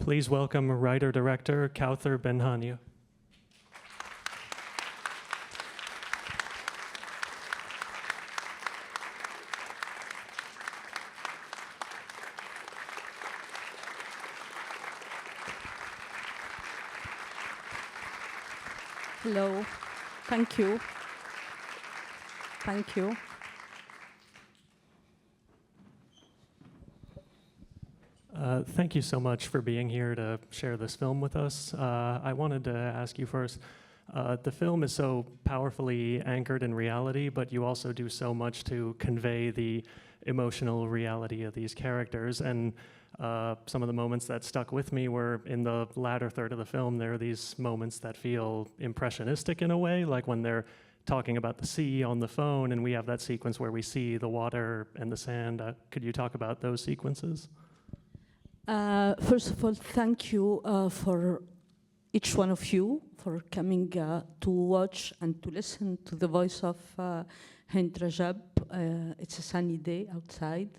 Please welcome writer-director Kaouther Ben Hania. Hello, thank you. Thank you. Thank you so much for being here to share this film with us. I wanted to ask you first, the film is so powerfully anchored in reality, but you also do so much to convey the emotional reality of these characters. And some of the moments that stuck with me were in the latter third of the film. There are these moments that feel impressionistic in a way, like when they're talking about the sea on the phone, and we have that sequence where we see the water and the sand. Could you talk about those sequences? First of all, thank you for each one of you for coming to watch and to listen to the voice of Hind Rajab. It's a sunny day outside.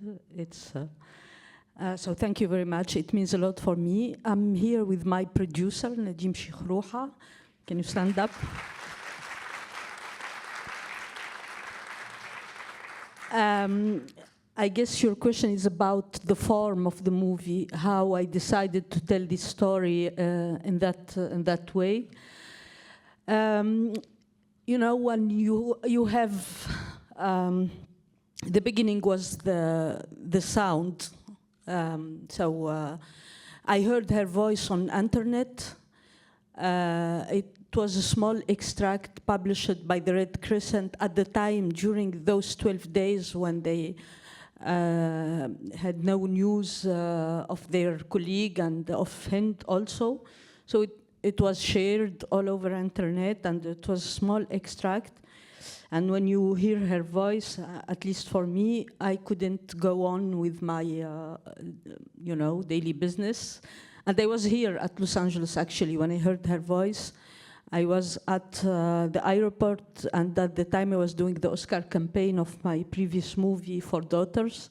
So thank you very much. It means a lot for me. I'm here with my producer, Nadim Shikhrouha. Can you stand up? I guess your question is about the form of the movie, how I decided to tell this story in that way. You know, when you have the beginning was the sound. So I heard her voice on internet. It was a small extract published by the Red Crescent at the time during those 12 days when they had no news of their colleague and of Hind also. So it was shared all over internet, and it was a small extract. And when you hear her voice, at least for me, I couldn't go on with my, you know, daily business. And I was here at Los Angeles, actually, when I heard her voice. I was at the airport, and at the time I was doing the Oscar campaign of my previous movie, For Daughters.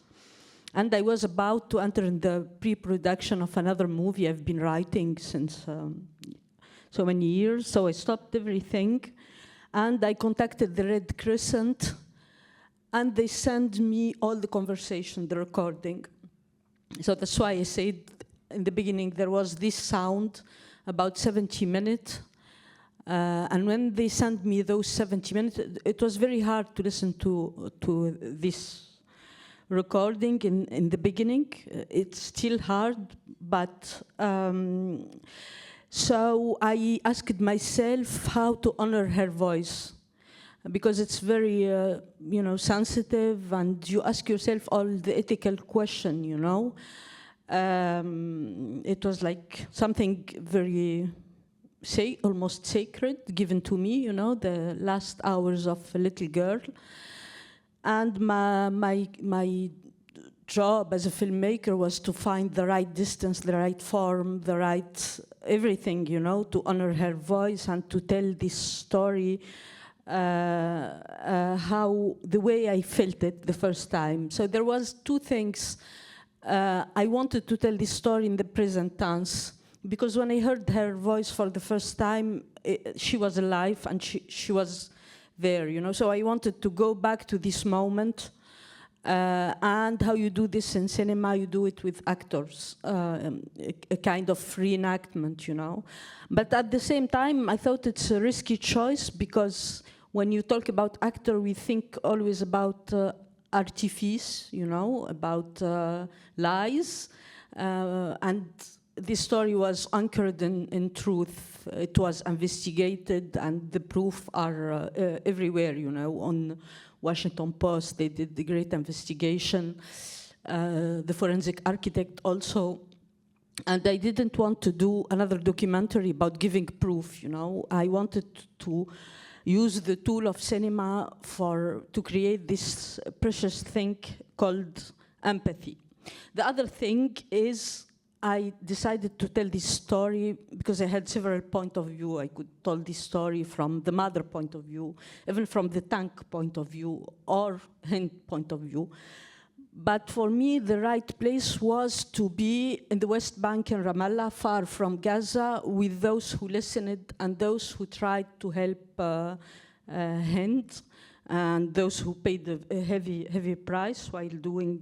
And I was about to enter in the pre-production of another movie I've been writing since so many years. So I stopped everything, and I contacted the Red Crescent, and they sent me all the conversation, the recording. So that's why I said in the beginning there was this sound, about 70 minutes. And when they sent me those 70 minutes, it was very hard to listen to this recording in the beginning. It's still hard, but so I asked myself how to honor her voice, because it's very, you know, sensitive, and you ask yourself all the ethical question, you know. It was like something very almost sacred given to me, you know, the last hours of a little girl. And my job as a filmmaker was to find the right distance, the right form, the right everything, you know, to honor her voice and to tell this story how the way I felt it the first time. So there was two things. I wanted to tell this story in the present tense, because when I heard her voice for the first time, she was alive and she was there, you know. So I wanted to go back to this moment, and how you do this in cinema, you do it with actors, a kind of reenactment, you know. But at the same time, I thought it's a risky choice, because when you talk about actor, we think always about artifice, you know, about lies, and this story was anchored in truth. It was investigated, and the proof are everywhere, you know. On Washington Post, they did the great investigation. The forensic architect also. And I didn't want to do another documentary about giving proof, you know. I wanted to use the tool of cinema to create this precious thing called empathy. The other thing is, I decided to tell this story because I had several points of view. I could tell this story from the mother point of view, even from the tank point of view, or Hind point of view. But for me, the right place was to be in the West Bank and Ramallah, far from Gaza, with those who listened and those who tried to help Hind, and those who paid a heavy price while doing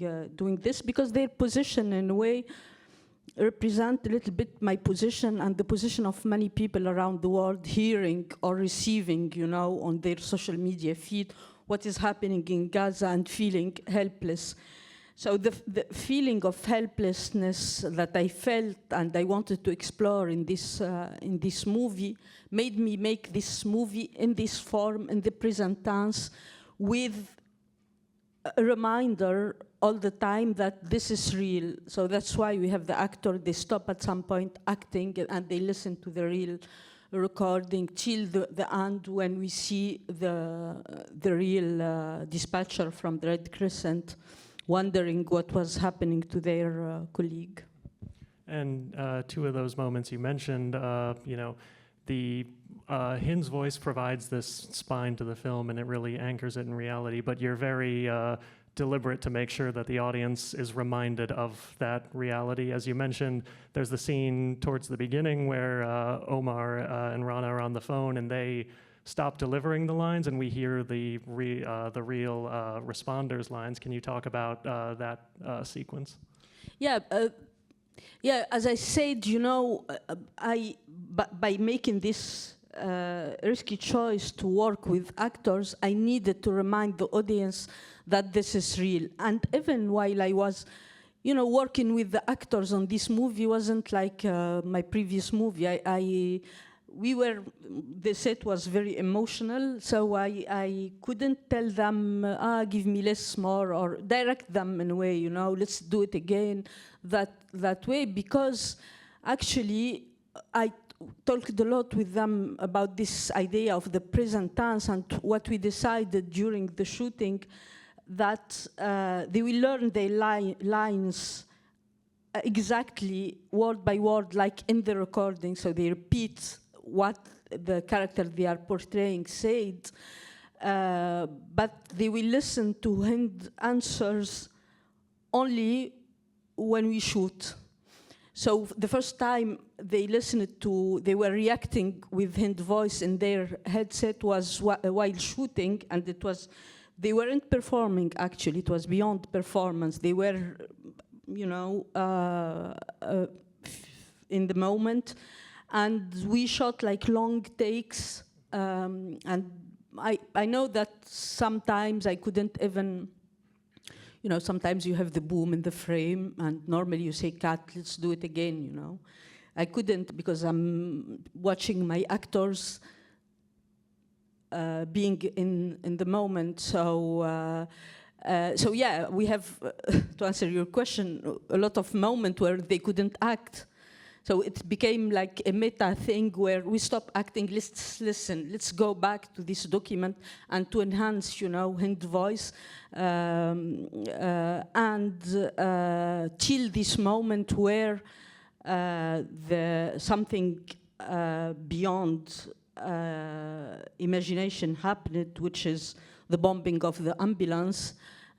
this, because their position, in a way, represent a little bit my position and the position of many people around the world, hearing or receiving, on their social media feed what is happening in Gaza and feeling helpless. So the feeling of helplessness that I felt and I wanted to explore in this movie made me make this movie in this form, in the present tense, with a reminder all the time that this is real. So that's why we have the actor, they stop at some point acting and they listen to the real recording till the end, when we see the real dispatcher from the Red Crescent wondering what was happening to their colleague. And two of those moments you mentioned, Hind's voice provides this spine to the film and it really anchors it in reality, but you're very deliberate to make sure that the audience is reminded of that reality. As you mentioned, there's the scene towards the beginning where Omar and Rana are on the phone and they stop delivering the lines and we hear the real responders' lines. Can you talk about that sequence? Yeah, as I said, by making this risky choice to work with actors, I needed to remind the audience that this is real. And even while I was, working with the actors on this movie, wasn't like my previous movie. The set was very emotional, so I couldn't tell them, give me less, more, or direct them in a way, let's do it again, that way, because actually I talked a lot with them about this idea of the present tense, and what we decided during the shooting, that they will learn their lines exactly word by word, like in the recording, so they repeat what the character they are portraying said, but they will listen to Hind answers only when we shoot. So the first time they were reacting with Hind voice in their headset was while shooting, and they weren't performing actually, it was beyond performance. They were, in the moment. And we shot like long takes, and I know that sometimes I couldn't even, sometimes you have the boom in the frame, and normally you say, cut, let's do it again, I couldn't, because I'm watching my actors being in the moment. So yeah, we have, to answer your question, a lot of moments where they couldn't act. So it became like a meta thing where we stop acting, let's listen, let's go back to this document and to enhance, Hind voice. Till this moment where something beyond imagination happened, which is the bombing of the ambulance.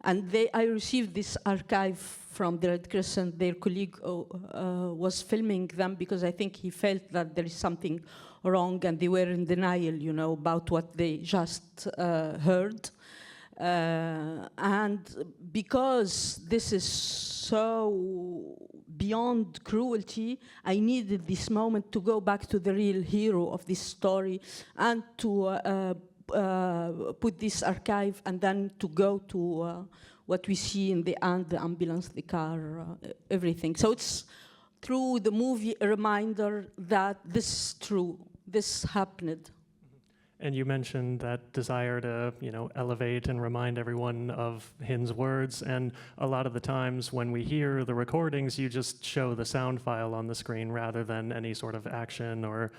And I received this archive from the Red Crescent. Their colleague was filming them because I think he felt that there is something wrong and they were in denial, about what they just heard. And because this is so beyond cruelty, I needed this moment to go back to the real hero of this story and to put this archive and then to go to what we see in the end, the ambulance, the car, everything. So it's through the movie a reminder that this is true, this happened. And you mentioned that desire to, elevate and remind everyone of Hind's words. And a lot of the times when we hear the recordings, you just show the sound file on the screen rather than any sort of action or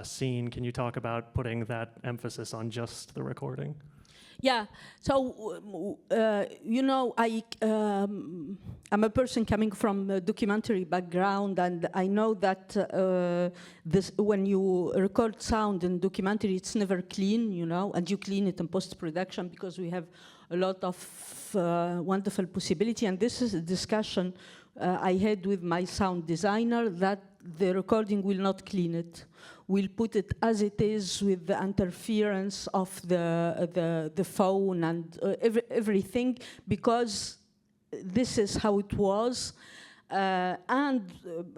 scene. Can you talk about putting that emphasis on just the recording? Yeah, so, I'm a person coming from a documentary background, and I know that when you record sound in documentary, it's never clean, and you clean it in post-production because we have a lot of wonderful possibility. And this is a discussion I had with my sound designer, that the recording will not clean it. We'll put it as it is with the interference of the phone and everything, because this is how it was. And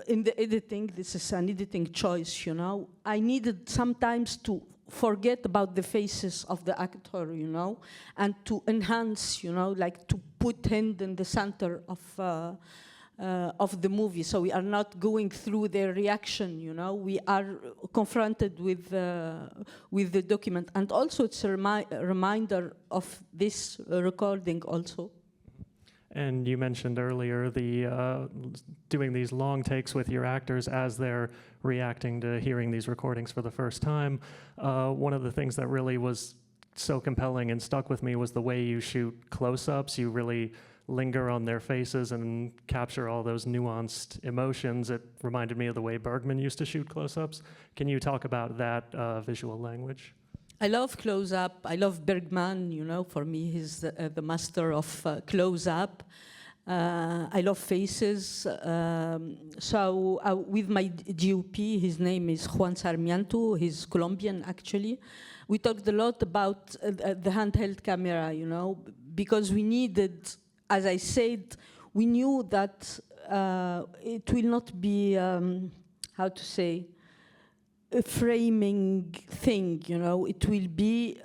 in the editing, this is an editing choice, you know. I needed sometimes to forget about the faces of the actor, you know, and to enhance, you know, like to put Hind in the center of the movie. So we are not going through their reaction, you know. We are confronted with the document. And also it's a reminder of this recording also. And you mentioned earlier the doing these long takes with your actors as they're reacting to hearing these recordings for the first time. One of the things that really was so compelling and stuck with me was the way you shoot close-ups. You really linger on their faces and capture all those nuanced emotions. It reminded me of the way Bergman used to shoot close-ups. Can you talk about that visual language? I love close-up. I love Bergman, you know. For me, he's the master of close-up. I love faces. So with my DOP, his name is Juan Sarmiento. He's Colombian, actually. We talked a lot about the handheld camera, you know, because we needed, as I said, we knew that it will not be, how to say, a framing thing, you know. It will be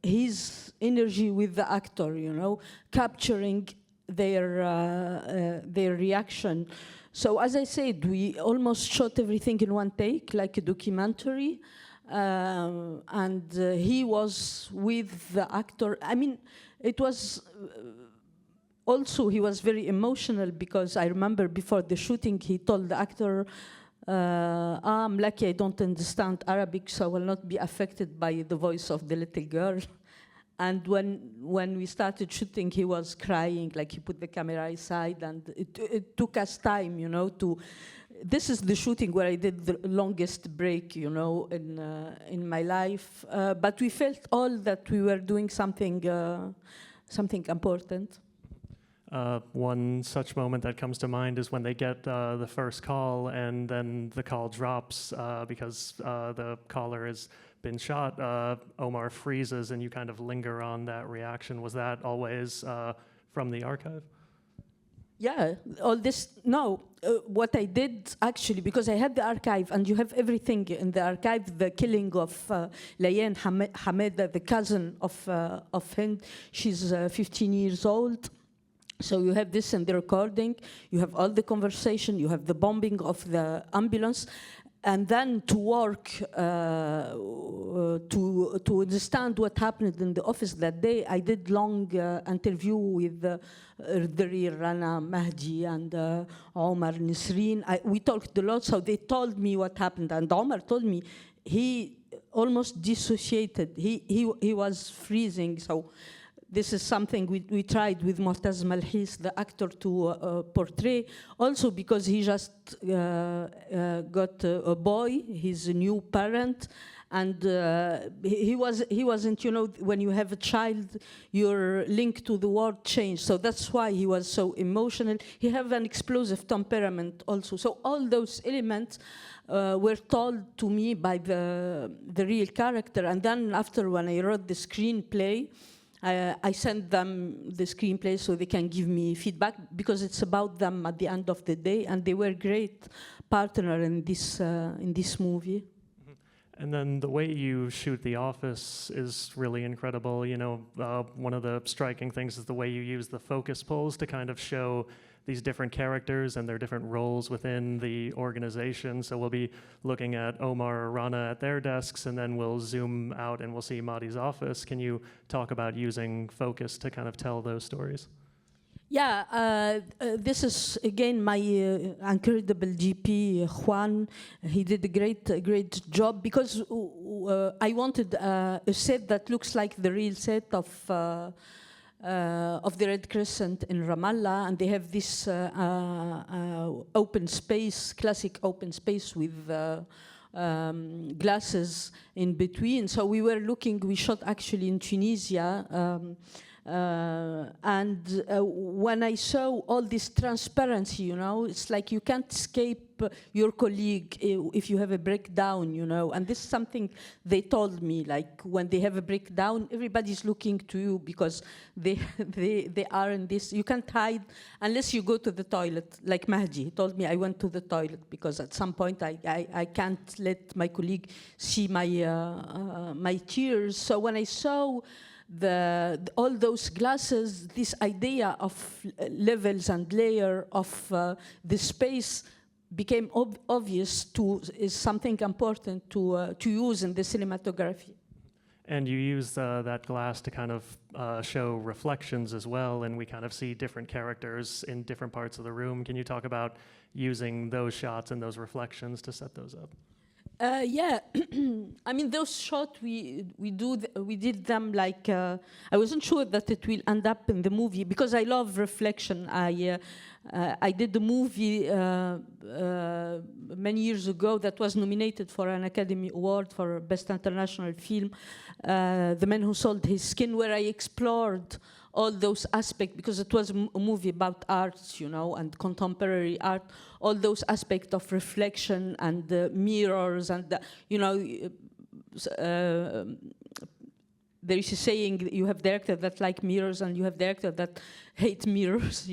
his energy with the actor, you know, capturing their reaction. So as I said, we almost shot everything in one take, like a documentary. And he was with the actor. I mean, it was also, he was very emotional, because I remember before the shooting, he told the actor, I'm lucky I don't understand Arabic, so I will not be affected by the voice of the little girl. And when we started shooting, he was crying, like he put the camera aside, and it took us time, you know, to. This is the shooting where I did the longest break, you know, in my life. But we felt all that we were doing something important. One such moment that comes to mind is when they get the first call, and then the call drops because the caller has been shot. Omar freezes, and you kind of linger on that reaction. Was that always from the archive? Yeah, all this, no. What I did, actually, because I had the archive, and you have everything in the archive, the killing of Layan Hameda, the cousin of Hind. She's 15 years old. So you have this in the recording, you have all the conversation, you have the bombing of the ambulance, and then to work, to understand what happened in the office that day, I did long interview with Darir, Rana, Mahdi, and Omar, Nisreen. We talked a lot, so they told me what happened, and Omar told me he almost dissociated. He was freezing, so. This is something we tried with Mortaz Malhis, the actor, to portray. Also because he just got a boy, he's a new parent, and he wasn't, you know, when you have a child, your link to the world changed. So that's why he was so emotional. He have an explosive temperament also. So all those elements were told to me by the real character. And then after, when I wrote the screenplay, I sent them the screenplay so they can give me feedback, because it's about them at the end of the day, and they were great partner in this movie. Mm-hmm. And then the way you shoot The Office is really incredible. You know, one of the striking things is the way you use the focus pulls to kind of show these different characters and their different roles within the organization. So we'll be looking at Omar or Rana at their desks, and then we'll zoom out and we'll see Mahdi's office. Can you talk about using focus to kind of tell those stories? Yeah, this is again my incredible GP, Juan. He did a great job, because I wanted a set that looks like the real set of the Red Crescent in Ramallah, and they have this open space, classic open space with glasses in between. So we shot actually in Tunisia. And when I saw all this transparency, it's like you can't escape your colleague if you have a breakdown, and this is something they told me, like when they have a breakdown, everybody's looking to you because they are in this, you can't hide unless you go to the toilet, like Mahdi. He told me I went to the toilet because at some point I can't let my colleague see my tears. So when I saw all those glasses, this idea of levels and layer of the space became obvious is something important to use in the cinematography. And you use that glass to kind of show reflections as well, and we kind of see different characters in different parts of the room. Can you talk about using those shots and those reflections to set those up? Yeah, I mean those shots we did them like I wasn't sure that it will end up in the movie because I love reflection. I did the movie many years ago that was nominated for an Academy Award for Best International Film, The Man Who Sold His Skin, where I explored all those aspects, because it was a movie about art, and contemporary art, all those aspects of reflection and mirrors and, there is a saying, you have directors that like mirrors and you have directors that hate mirrors,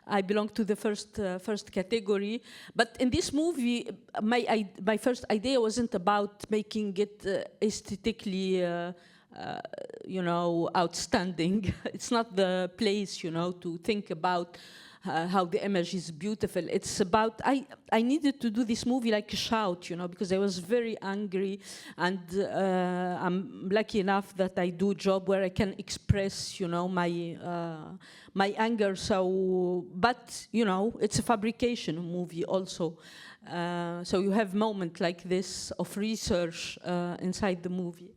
I belong to the first category. But in this movie, my first idea wasn't about making it aesthetically outstanding. It's not the place, to think about how the image is beautiful. It's about, I needed to do this movie like a shout, because I was very angry, and I'm lucky enough that I do a job where I can express, my anger. So, but, it's a fabrication movie also. So you have moments like this of research inside the movie.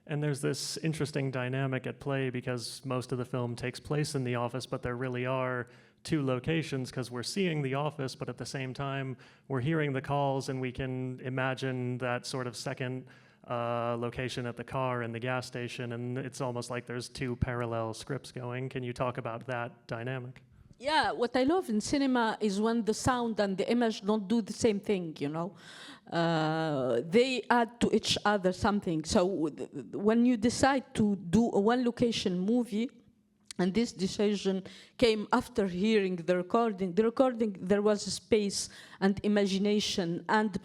And there's this interesting dynamic at play because most of the film takes place in the office, but there really are two locations because we're seeing the office, but at the same time, we're hearing the calls and we can imagine that sort of second location at the car and the gas station, and it's almost like there's two parallel scripts going. Can you talk about that dynamic? Yeah, what I love in cinema is when the sound and the image don't do the same thing, they add to each other something. So when you decide to do a one location movie, and this decision came after hearing the recording, there was a space and imagination and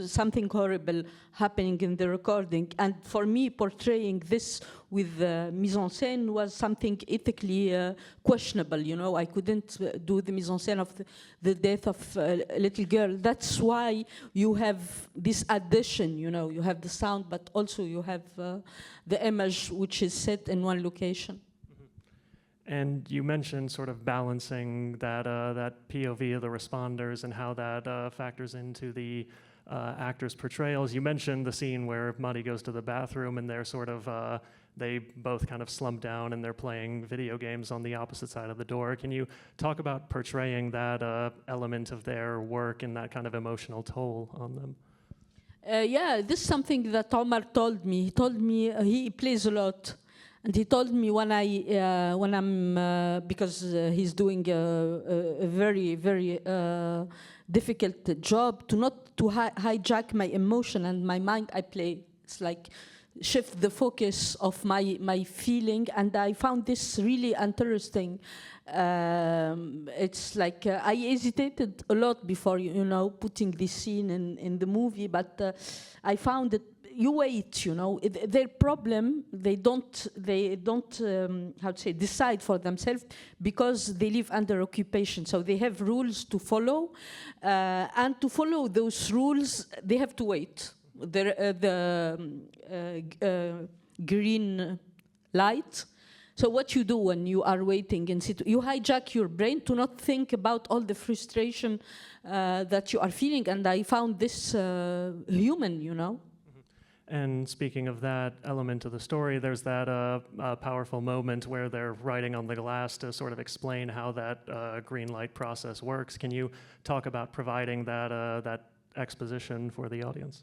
something horrible happening in the recording. And for me, portraying this with mise en scène was something ethically questionable. I couldn't do the mise en scène of the death of a little girl. That's why you have this addition. You have the sound, but also you have the image, which is set in one location. And you mentioned sort of balancing that POV of the responders and how that factors into the actors' portrayals. You mentioned the scene where Madi goes to the bathroom and they're sort of, they both kind of slump down and they're playing video games on the opposite side of the door. Can you talk about portraying that element of their work and that kind of emotional toll on them? Yeah, this is something that Omar told me. He told me he plays a lot. And he told me when I'm, because he's doing a very, very difficult job, to not to hijack my emotion and my mind. I play. It's like shift the focus of my feeling, and I found this really interesting. It's like I hesitated a lot before putting this scene in the movie, but I found it. You wait, their problem, they don't how to say, decide for themselves because they live under occupation. So they have rules to follow, and to follow those rules, they have to wait. The green light. So what you do when you are waiting in you hijack your brain to not think about all the frustration that you are feeling, and I found this human, And speaking of that element of the story, there's that powerful moment where they're writing on the glass to sort of explain how that green light process works. Can you talk about providing that exposition for the audience?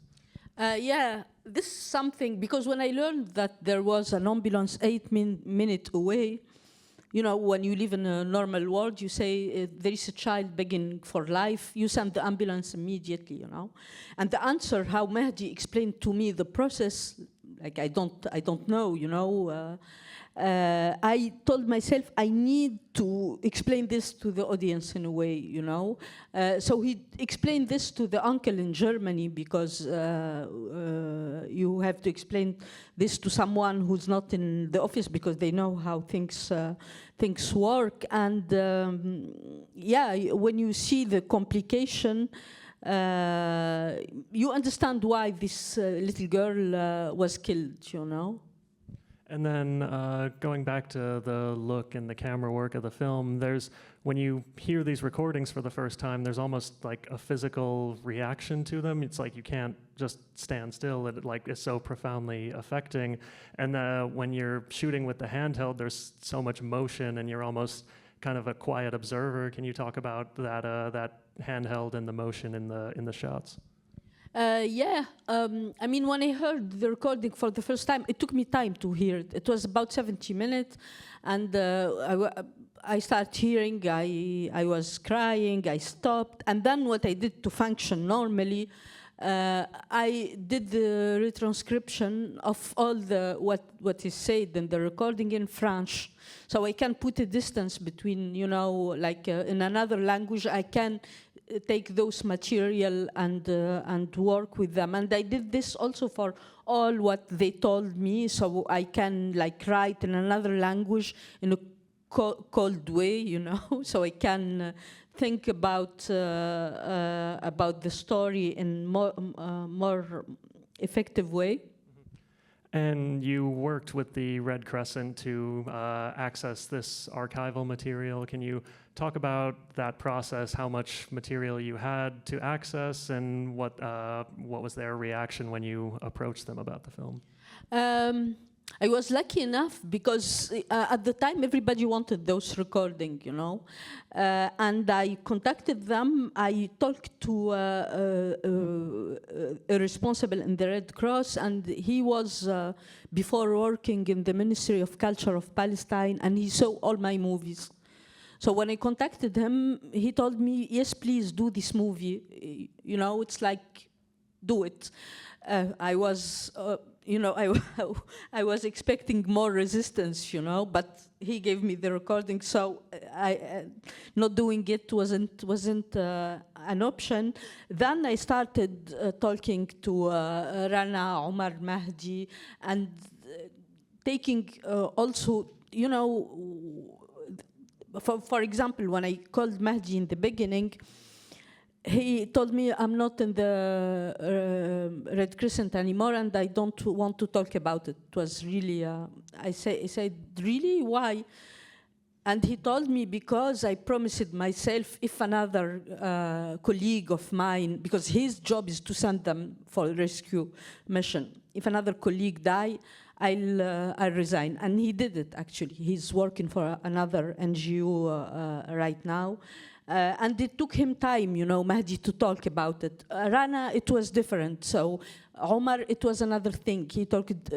Yeah, this is something, because when I learned that there was an ambulance 8 minutes away, you know, when you live in a normal world, you say there is a child begging for life, you send the ambulance immediately, you know. And the answer, how Mahdi explained to me the process, like I don't know, you know. I told myself I need to explain this to the audience in a way, you know. So he explained this to the uncle in Germany, because you have to explain this to someone who's not in the office, because they know how things work. And yeah, when you see the complication, you understand why this little girl was killed, you know. And then going back to the look and the camera work of the film, when you hear these recordings for the first time, there's almost like a physical reaction to them. It's like you can't just stand still. It like is so profoundly affecting. And when you're shooting with the handheld, there's so much motion, and you're almost kind of a quiet observer. Can you talk about that handheld and the motion in the shots? Yeah, I mean, when I heard the recording for the first time, it took me time to hear it. It was about 70 minutes, and I started hearing, I was crying, I stopped, and then what I did to function normally, I did the retranscription of all what is said in the recording in French, so I can put a distance between, you know, like in another language, I can take those material and work with them. And I did this also for all what they told me, so I can like write in another language in a cold way, you know, so I can think about the story in more effective way. And you worked with the Red Crescent to access this archival material. Can you talk about that process, how much material you had to access, and what was their reaction when you approached them about the film? I was lucky enough because at the time everybody wanted those recordings, you know, and I contacted them. I talked to a responsible in the Red Cross, and he was before working in the Ministry of Culture of Palestine, and he saw all my movies. So when I contacted him, he told me, yes, please do this movie. You know, it's like, do it. I was, you know, I was expecting more resistance, you know, but he gave me the recording, so not doing it wasn't an option. Then I started talking to Rana, Omar, Mahdi, and taking also, you know, for example, when I called Mahdi in the beginning, he told me, I'm not in the Red Crescent anymore, and I don't want to talk about it. It was really, I said, really, why? And he told me, because I promised myself, if another colleague of mine, because his job is to send them for a rescue mission, if another colleague die, I'll resign. And he did it, actually. He's working for another NGO right now. And it took him time, you know, Mahdi, to talk about it. Rana, it was different. So Omar, it was another thing. He talked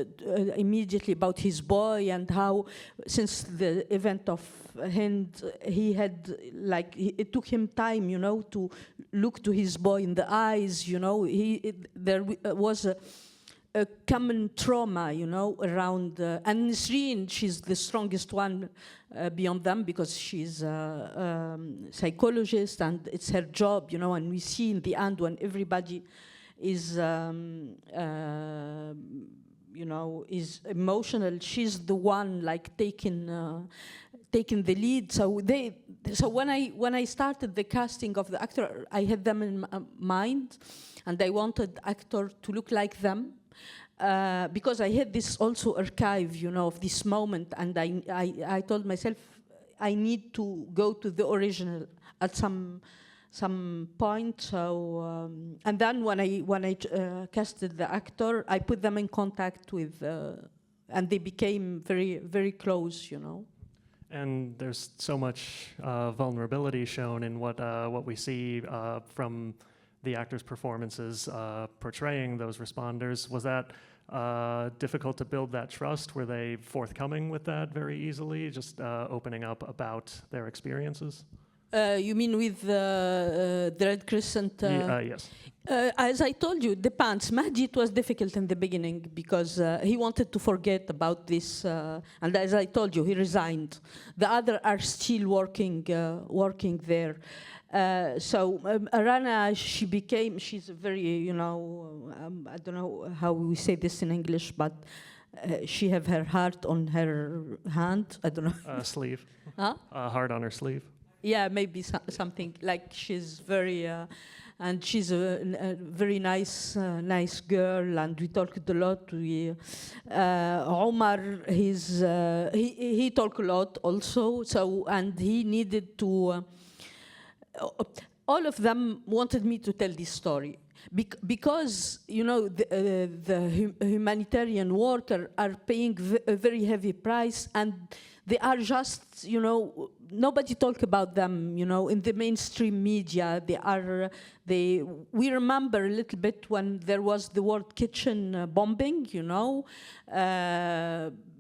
immediately about his boy and how, since the event of Hind, he had, like, it took him time, you know, to look to his boy in the eyes, you know. There was a common trauma, you know, around, and Nisreen, she's the strongest one beyond them, because she's a psychologist and it's her job, you know, and we see in the end when everybody is, you know, is emotional, she's the one like taking the lead. So when I started the casting of the actor, I had them in mind, and I wanted actor to look like them. Because I had this also archive, you know, of this moment, and I told myself I need to go to the original at some point. So and then when I casted the actor, I put them in contact with, and they became very, very close, you know. And there's so much vulnerability shown in what we see from the actors' performances portraying those responders. Was that difficult to build that trust? Were they forthcoming with that very easily, just opening up about their experiences? You mean with the Red Crescent? Yes. As I told you, it depends. Mahdi, it was difficult in the beginning because he wanted to forget about this, and as I told you, he resigned. The others are still working there. Rana, she's a very, I don't know how we say this in English, but she have her heart on her hand. I don't know. Sleeve. Huh? Heart on her sleeve. Yeah, maybe something like she's very, and she's a very nice girl, and we talked a lot. Omar, he talked a lot also. So, and he needed to. All of them wanted me to tell this story because the humanitarian workers are paying a very heavy price, and they are just, nobody talk about them, in the mainstream media. We remember a little bit when there was the World Kitchen bombing,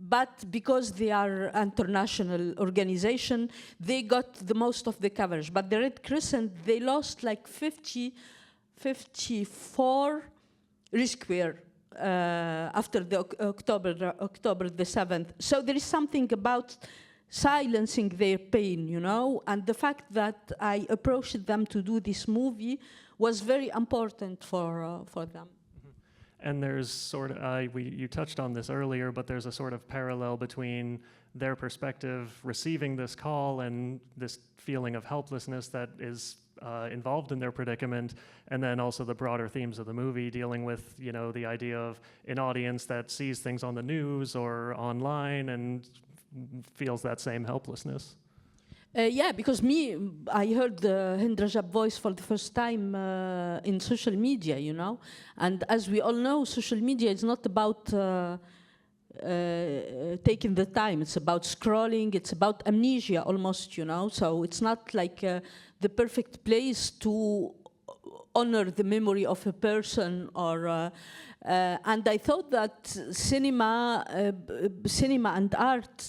but because they are international organization, they got the most of the coverage. But the Red Crescent, they lost like 54 rescuers after the October the 7th. So there is something about silencing their pain, and the fact that I approached them to do this movie was very important for them. And there's sort of, you touched on this earlier, but there's a sort of parallel between their perspective receiving this call and this feeling of helplessness that is involved in their predicament, and then also the broader themes of the movie dealing with, the idea of an audience that sees things on the news or online and feels that same helplessness. Yeah, because I heard the Hind Rajab voice for the first time in social media, and as we all know, social media is not about taking the time. It's about scrolling. It's about amnesia almost, so it's not like the perfect place to honor the memory of a person or and I thought that cinema and art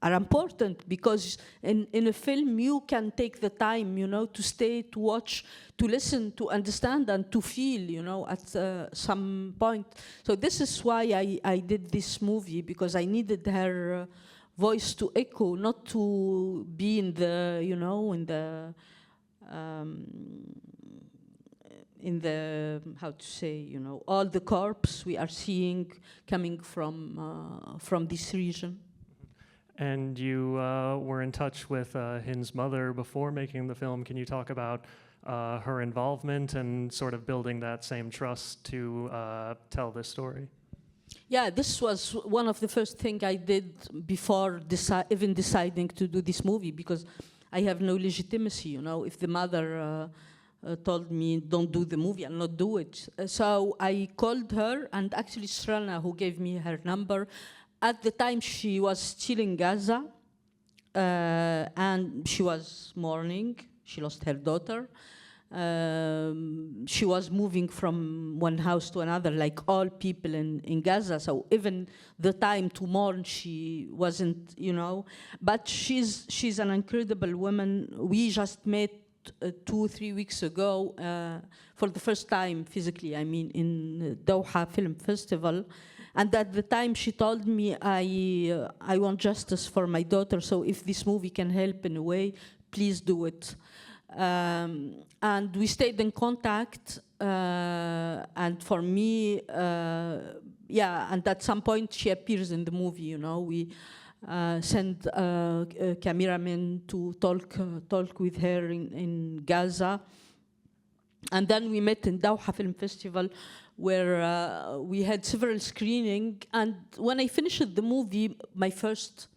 are important because in a film you can take the time, to stay, to watch, to listen, to understand, and to feel, at some point. So this is why I did this movie, because I needed her voice to echo, not to be in the, how to say, all the corpse we are seeing coming from this region. And you were in touch with Hind's mother before making the film. Can you talk about her involvement and sort of building that same trust to tell this story? Yeah, this was one of the first things I did before even deciding to do this movie, because I have no legitimacy, If the mother told me, don't do the movie, I'll not do it. So I called her, and actually Srana, who gave me her number, at the time, she was still in Gaza, and she was mourning. She lost her daughter. She was moving from one house to another, like all people in Gaza. So even the time to mourn, she wasn't, But she's an incredible woman. We just met 2-3 weeks ago for the first time physically, in Doha Film Festival. And at the time, she told me, I want justice for my daughter, so if this movie can help in a way, please do it. And we stayed in contact, and for me, and at some point, she appears in the movie, We sent a cameraman to talk with her in Gaza. And then we met in Doha Film Festival, where we had several screenings. And when I finished the movie, my first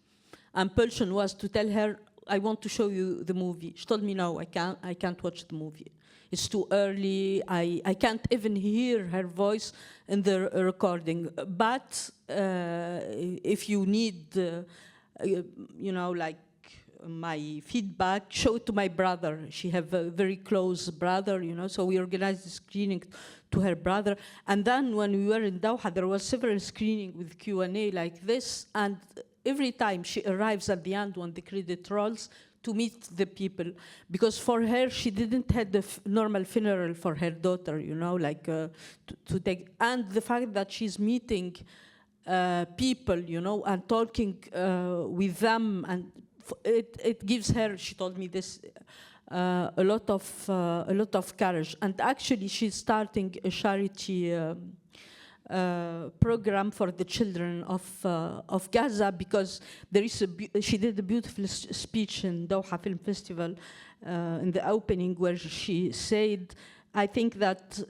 impulsion was to tell her, I want to show you the movie. She told me, no, I can't watch the movie. It's too early. I can't even hear her voice in the recording. But if you need, my feedback, show it to my brother. She have a very close brother, you know, so we organized the screening to her brother. And then when we were in Doha, there was several screening with Q&A like this, and every time she arrives at the end when the credit rolls to meet the people, because for her, she didn't have the normal funeral for her daughter, you know, like to take, and the fact that she's meeting people, you know, and talking with them, and it gives her, she told me this, a lot of courage. And actually, she's starting a charity program for the children of Gaza, because there is she did a beautiful speech in Doha Film Festival in the opening, where she said, I think that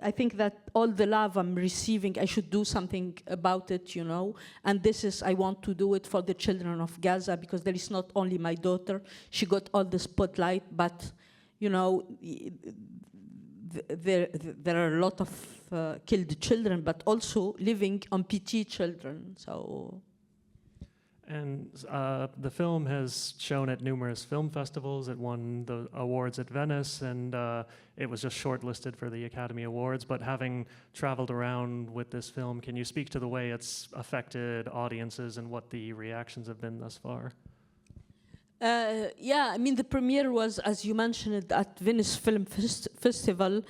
I think that all the love I'm receiving, I should do something about it, you know. And this is, I want to do it for the children of Gaza, because there is not only my daughter, she got all the spotlight, but, you know, there are a lot of killed children, but also living amputee children, so. And the film has shown at numerous film festivals. It won the awards at Venice, and it was just shortlisted for the Academy Awards. But having traveled around with this film, can you speak to the way it's affected audiences and what the reactions have been thus far? Yeah, I mean, the premiere was, as you mentioned, at Venice Film Festival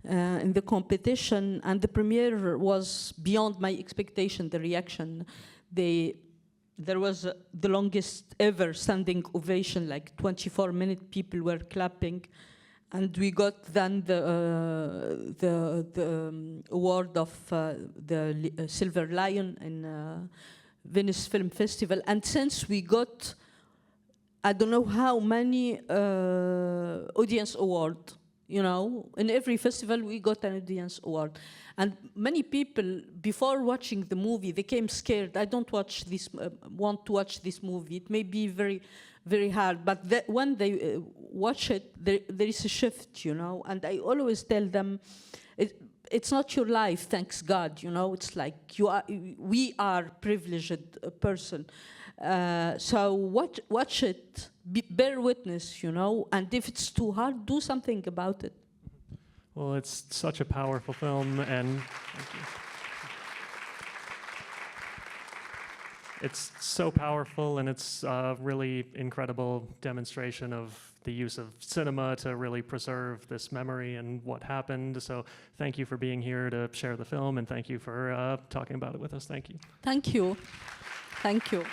in the competition, and the premiere was beyond my expectation, the reaction. There was the longest ever standing ovation, like 24-minute people were clapping, and we got then the award of the Silver Lion in Venice Film Festival. And since we got, I don't know how many audience awards, you know, in every festival we got an audience award. And many people, before watching the movie, they came scared. I don't want to watch this movie. It may be very, very hard. But when they watch it, there is a shift, you know. And I always tell them, it's not your life, thanks God, you know. It's like we are privileged person. So watch it, bear witness, you know. And if it's too hard, do something about it. Well, it's such a powerful film, and it's so powerful, and it's a really incredible demonstration of the use of cinema to really preserve this memory and what happened. So thank you for being here to share the film, and thank you for talking about it with us. Thank you. Thank you. Thank you.